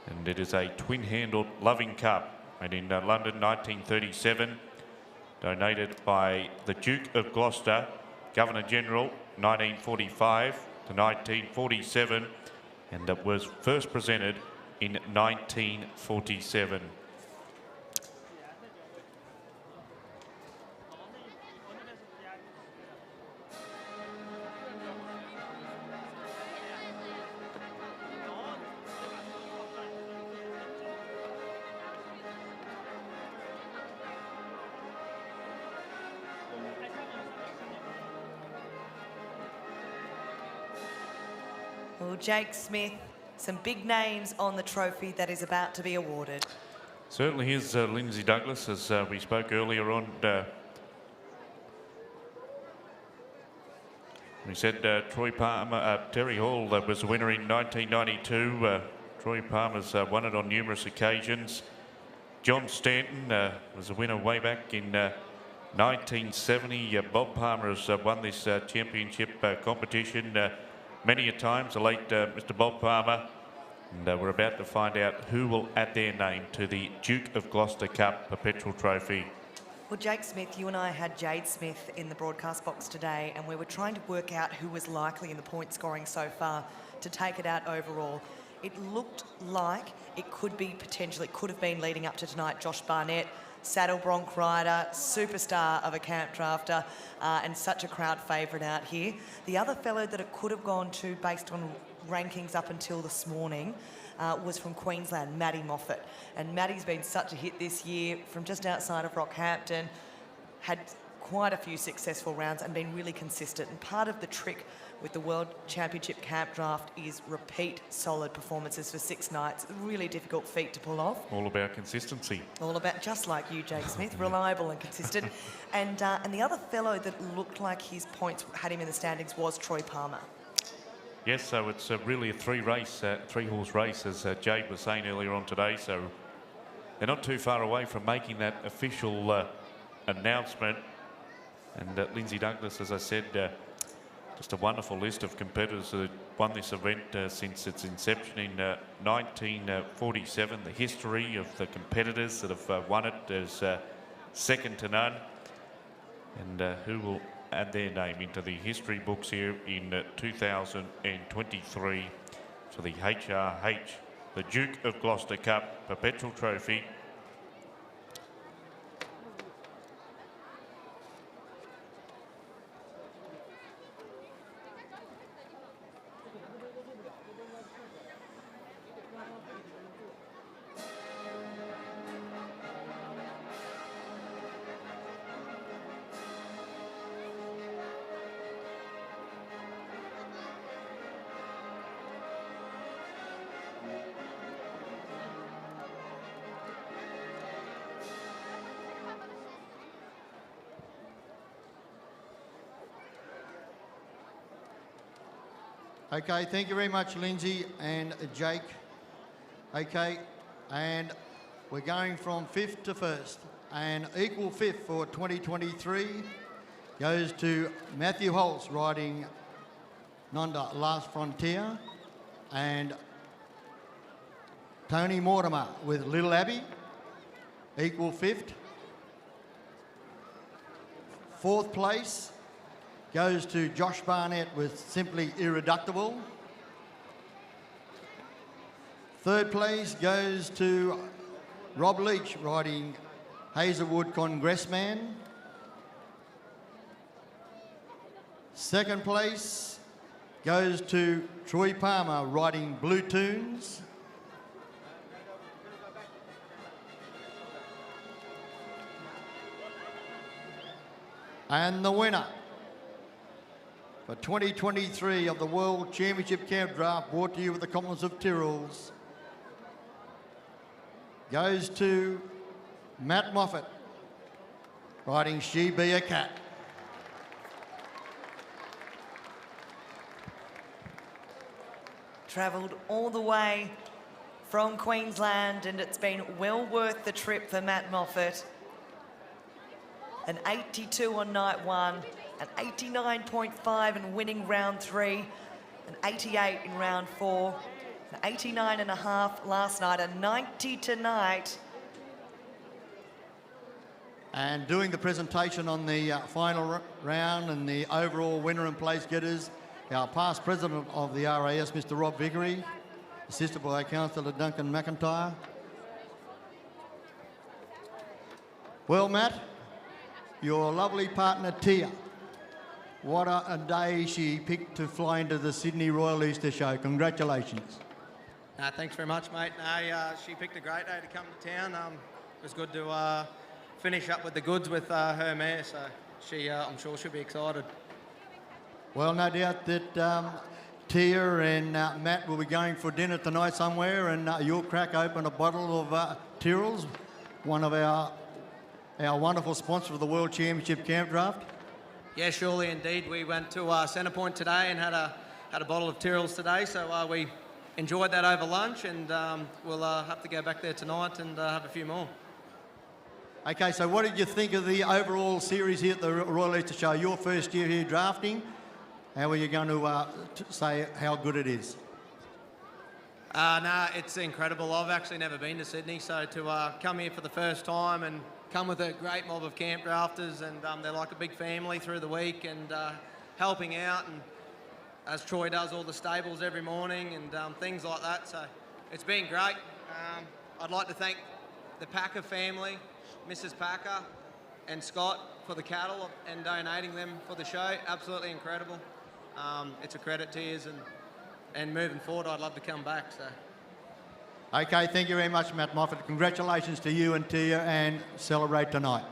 and it is a twin-handled loving cup made in London 1937, donated by the Duke of Gloucester, Governor General 1945 to 1947, and that was first presented in 1947. Well, Jake Smith, some big names on the trophy that is about to be awarded. Certainly is Lindsay Douglas, as we spoke earlier on. We said Troy Palmer, Terry Hall was the winner in 1992. Troy Palmer's won it on numerous occasions. John Stanton was a winner way back in 1970. Bob Palmer has won this championship competition many a times, the late Mr. Bob Palmer. And we're about to find out who will add their name to the Duke of Gloucester Cup Perpetual Trophy. Well, Jake Smith, you and I had Jade Smith in the broadcast box today, and we were trying to work out who was likely in the point scoring so far to take it out overall. It looked like it could have been leading up to tonight, Josh Barnett, saddle bronc rider, superstar of a camp drafter, and such a crowd favourite out here. The other fellow that it could have gone to based on rankings up until this morning was from Queensland, Matty Moffat. And Matty's been such a hit this year from just outside of Rockhampton, had quite a few successful rounds and been really consistent. And part of the trick with the World Championship Camp Draft is repeat solid performances for 6 nights. A really difficult feat to pull off. All about consistency. All about, just like you, Jake Smith, reliable and consistent. And the other fellow that looked like his points had him in the standings was Troy Palmer. Yes, so it's really a three-horse race, as Jade was saying earlier on today. So they're not too far away from making that official announcement. And Lindsay Douglas, as I said, just a wonderful list of competitors that won this event since its inception in 1947. The history of the competitors that have won it is second to none, and who will add their name into the history books here in 2023 for the HRH, the Duke of Gloucester Cup Perpetual Trophy. Okay, thank you very much, Lindsay and Jake. Okay, and we're going from fifth to first. And equal fifth for 2023 goes to Matthew Holtz riding Nonda Last Frontier, and Tony Mortimer with Little Abbey, equal fifth. Fourth place goes to Josh Barnett with Simply Irreductible. Third place goes to Rob Leach riding Hazelwood Congressman. Second place goes to Troy Palmer riding Blue Tunes. And the winner for 2023 of the World Championship Campdraft, brought to you with the Commonwealth of Tyrrells, goes to Matt Moffat, riding She Be a Cat. Travelled all the way from Queensland, and it's been well worth the trip for Matt Moffat. An 82 on night one, an 89.5 in winning round three, an 88 in round four, an 89.5 last night, a 90 tonight. And doing the presentation on the final round and the overall winner and place getters, our past president of the RAS, Mr. Rob Vickery, assisted by Councillor Duncan McIntyre. Well, Matt, your lovely partner Tia, what a day she picked to fly into the Sydney Royal Easter Show. Congratulations. Thanks very much, mate. She picked a great day to come to town. It was good to finish up with the goods with her mare, so I'm sure she'll be excited. Well, no doubt that Tia and Matt will be going for dinner tonight somewhere, and you'll crack open a bottle of Tyrrells, one of our wonderful sponsor of the World Championship Campdraft. Yeah, surely indeed. We went to Centrepoint today and had a bottle of Tyrrells today, so we enjoyed that over lunch, and we'll have to go back there tonight and have a few more. Okay, so what did you think of the overall series here at the Royal Easter Show? Your first year here drafting. How are you going to say how good it is? It's incredible. I've actually never been to Sydney, so to come here for the first time and come with a great mob of camp drafters, and they're like a big family through the week and helping out, and as Troy does all the stables every morning and things like that. So it's been great. I'd like to thank the Packer family, Mrs. Packer and Scott, for the cattle and donating them for the show. Absolutely incredible. It's a credit to you, and moving forward, I'd love to come back. So. Okay, thank you very much, Matt Moffat. Congratulations to you and Tia, and celebrate tonight.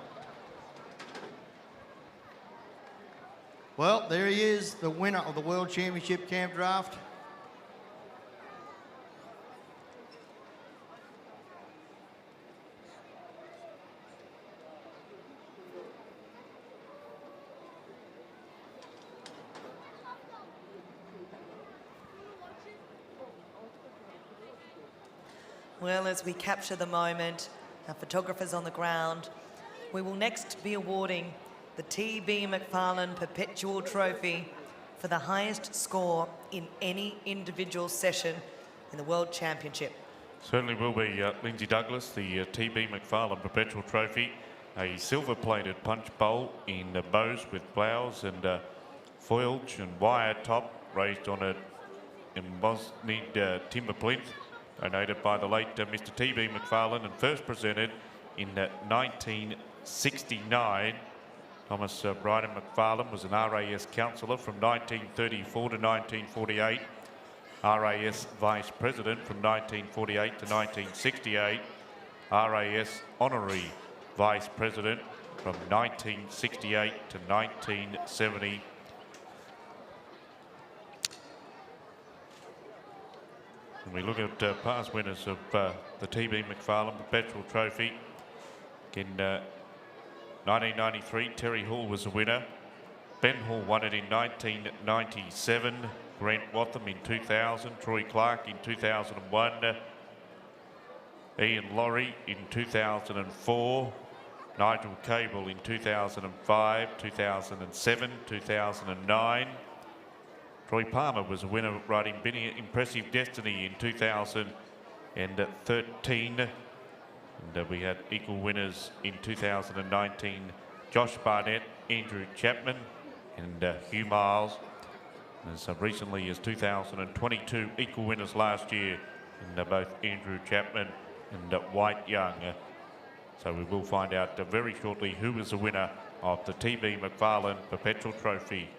Well, there he is, the winner of the World Championship Campdraft. Well, as we capture the moment, our photographers on the ground, we will next be awarding the T.B. McFarlane Perpetual Trophy for for the highest score in any individual session in the World Championship. Certainly will be Lindsay Douglas, the TB McFarlane Perpetual Trophy, a silver-plated punch bowl in bows with blouse and foilage and wire top raised on an embossed timber plinth, donated by the late Mr. TB McFarlane and first presented in 1969. Thomas Bryden McFarlane was an RAS councillor from 1934 to 1948, RAS Vice President from 1948 to 1968, RAS Honorary Vice President from 1968 to 1970. When we look at past winners of the TB McFarlane Perpetual Trophy, in 1993, Terry Hall was the winner. Ben Hall won it in 1997. Grant Watham in 2000. Troy Clark in 2001. Ian Laurie in 2004. Nigel Cable in 2005, 2007, 2009. Troy Palmer was a winner riding Binny Impressive Destiny in 2013. And we had equal winners in 2019, Josh Barnett, Andrew Chapman and Hugh Miles. As recently as 2022, equal winners last year in both Andrew Chapman and White Young. So we will find out very shortly who is the winner of the TB McFarlane Perpetual Trophy.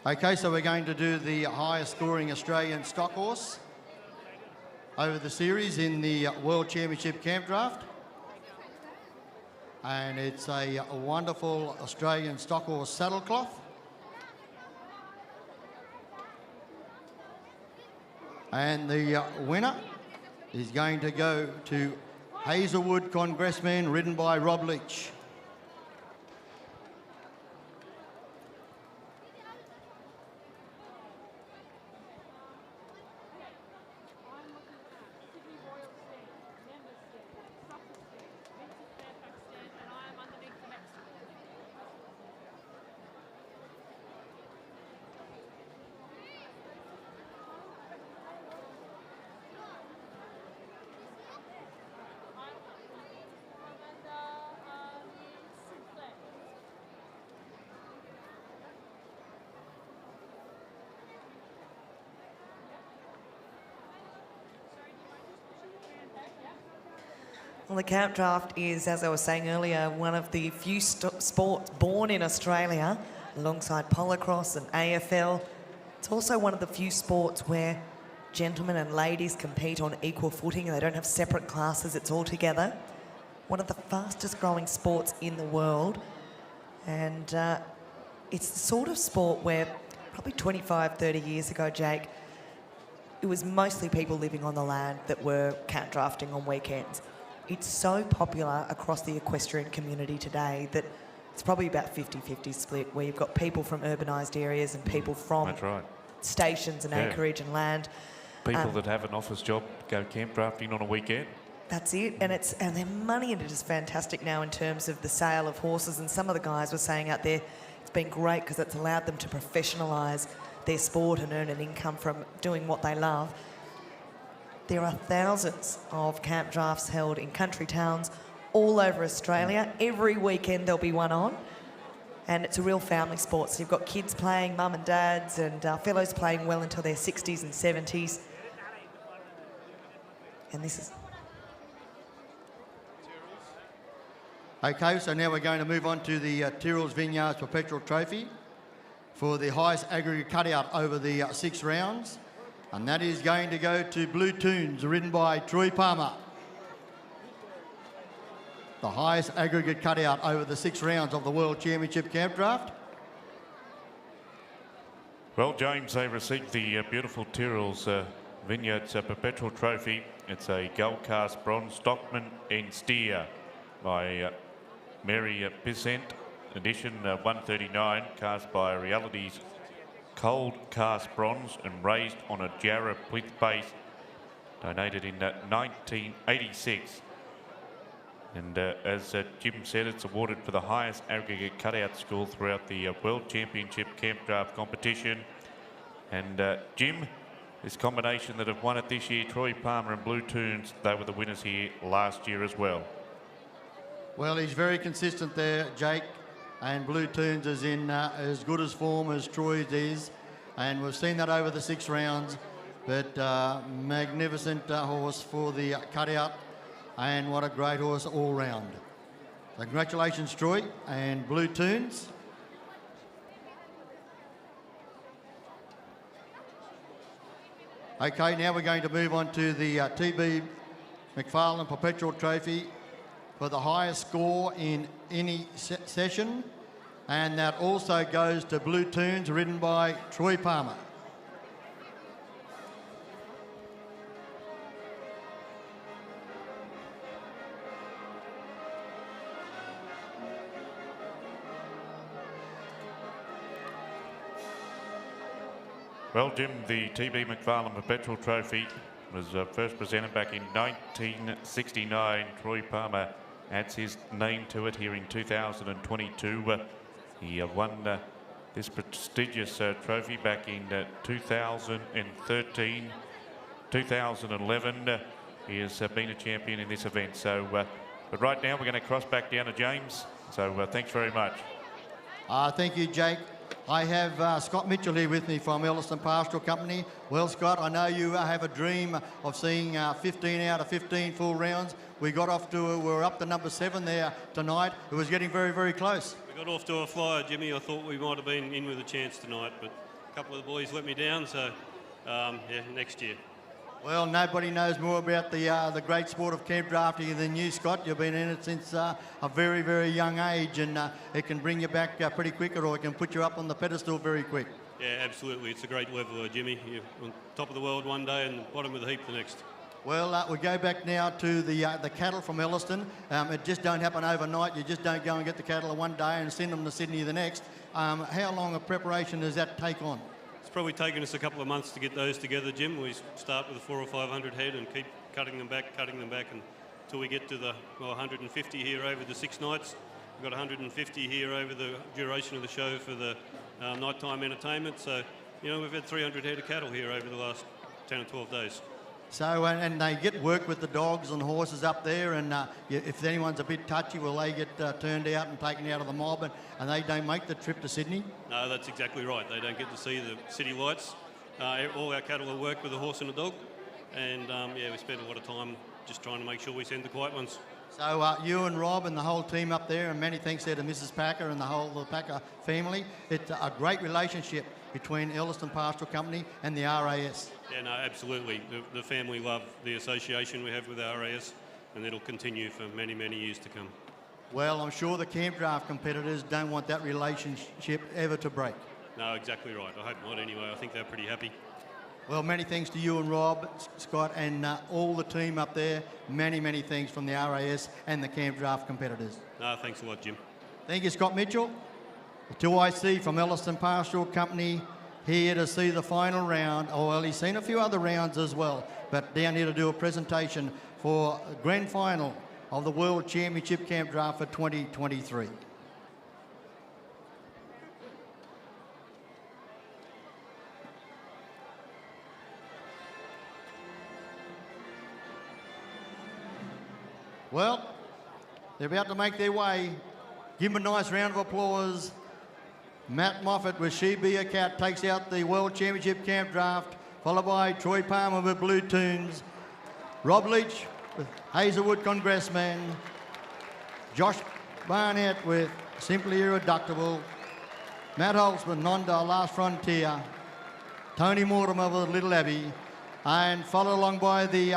Okay, so we're going to do the highest scoring Australian stock horse over the series in the World Championship Campdraft. And it's a wonderful Australian stock horse saddlecloth. And the winner is going to go to Hazelwood Congressman, ridden by Rob Leach. Well, the camp draft is, as I was saying earlier, one of the few sports born in Australia, alongside polocrosse and AFL. It's also one of the few sports where gentlemen and ladies compete on equal footing. They don't have separate classes, it's all together. One of the fastest growing sports in the world. And it's the sort of sport where probably 25, 30 years ago, Jake, it was mostly people living on the land that were camp drafting on weekends. It's so popular across the equestrian community today that it's probably about 50-50 split, where you've got people from urbanised areas and people from stations and acreage and land. People that have an office job go camp drafting on a weekend. That's it, and their money in it is fantastic now in terms of the sale of horses. And some of the guys were saying out there, it's been great because it's allowed them to professionalise their sport and earn an income from doing what they love. There are thousands of camp drafts held in country towns all over Australia. Every weekend there'll be one on. And it's a real family sport. So you've got kids playing, mum and dads, and fellows playing well until their 60s and 70s. And this is... Okay, so now we're going to move on to the Tyrrell's Vineyards Perpetual Trophy for the highest aggregate cutout over the 6 rounds. And that is going to go to Blue Tunes, ridden by Troy Palmer. The highest aggregate cutout over the 6 rounds of the World Championship Camp Draft. Well, James, they received the beautiful Tyrrell's Vineyards Perpetual Trophy. It's a gold cast bronze stockman and steer by Mary Pissent. Edition 139, cast by Reality's cold cast bronze and raised on a Jarrah plinth base. Donated in 1986. And as Jim said, it's awarded for the highest aggregate cutout score throughout the World Championship Campdraft competition. And Jim, this combination that have won it this year, Troy Palmer and Blue Tunes, they were the winners here last year as well. Well, he's very consistent there, Jake, and Blue Tunes is in as good as form as Troy's is, and we've seen that over the 6 rounds. But magnificent horse for the cutout, and what a great horse all round. So congratulations, Troy and Blue Tunes. Okay, now we're going to move on to the TB McFarlane Perpetual Trophy for the highest score in any session, and that also goes to Blue Tunes, ridden by Troy Palmer. Well, Jim, the TB McFarlane Perpetual Trophy was first presented back in 1969. Troy Palmer adds his name to it here in 2022. He won this prestigious trophy back in 2013, 2011. He has been a champion in this event. So, but right now we're going to cross back down to James. So thanks very much. Thank you, Jake. I have Scott Mitchell here with me from Ellerston Pastoral Company. Well, Scott, I know you have a dream of seeing 15 out of 15 full rounds. We got off to, we're up to number 7 there tonight. It was getting very, very close. We got off to a flyer, Jimmy. I thought we might have been in with a chance tonight, but a couple of the boys let me down, so yeah, next year. Well, nobody knows more about the great sport of camp drafting than you, Scott. You've been in it since a very, very young age, and it can bring you back pretty quick, or it can put you up on the pedestal very quick. Yeah, absolutely. It's a great leveler, Jimmy. You're on top of the world one day and bottom of the heap the next. Well, we go back now to the cattle from Ellerston. It just don't happen overnight. You just don't go and get the cattle one day and send them to Sydney the next. How long a preparation does that take on? It's probably taken us a couple of months to get those together, Jim. We start with 400 or 500 head and keep cutting them back until we get to the 150 here over the 6 nights. We've got 150 here over the duration of the show for the nighttime entertainment. So, you know, we've had 300 head of cattle here over the last 10 or 12 days. So, and they get work with the dogs and horses up there, and if anyone's a bit touchy, will they get turned out and taken out of the mob, and they don't make the trip to Sydney? No, that's exactly right. They don't get to see the city lights. All our cattle are worked with a horse and a dog, and yeah, we spend a lot of time just trying to make sure we send the quiet ones. So you and Rob and the whole team up there, and many thanks there to Mrs. Packer and the whole Packer family. It's a great relationship between Ellerston Pastoral Company and the RAS. Yeah, no, absolutely. The family love the association we have with the RAS, and it'll continue for many, many years to come. Well, I'm sure the camp draft competitors don't want that relationship ever to break. No, exactly right. I hope not anyway. I think they're pretty happy. Well, many thanks to you and Rob, Scott, and all the team up there. Many, many thanks from the RAS and the camp draft competitors. No, thanks a lot, Jim. Thank you, Scott Mitchell. 2IC from Ellerston Pastoral Company, here to see the final round. Oh, well, he's seen a few other rounds as well, but down here to do a presentation for the grand final of the World Championship Camp Draft for 2023. Well, they're about to make their way. Give them a nice round of applause. Matt Moffat with She Be a Cat takes out the World Championship Camp Draft, followed by Troy Palmer with Blue Tunes, Rob Leach with Hazelwood Congressman, Josh Barnett with Simply Irreductible, Matt Holtz with Nonda Last Frontier, Tony Mortimer with Little Abbey, and followed along by the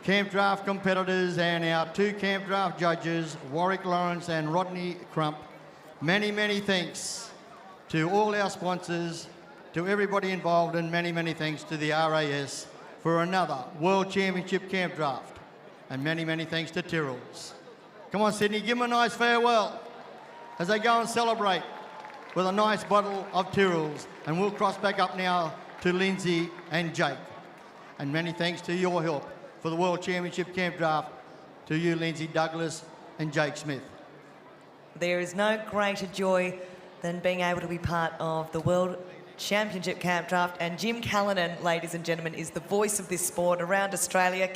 camp draft competitors and our 2 camp draft judges, Warwick Lawrence and Rodney Crump. Many, many thanks to all our sponsors, to everybody involved, and many, many thanks to the RAS for another World Championship Camp Draft. And many, many thanks to Tyrrells. Come on, Sydney, give them a nice farewell as they go and celebrate with a nice bottle of Tyrrells. And we'll cross back up now to Lindsay and Jake. And many thanks to your help for the World Championship Camp Draft, to you, Lindsay Douglas and Jake Smith. There is no greater joy than being able to be part of the World Championship Camp Draft. And Jim Callanan, ladies and gentlemen, is the voice of this sport around Australia.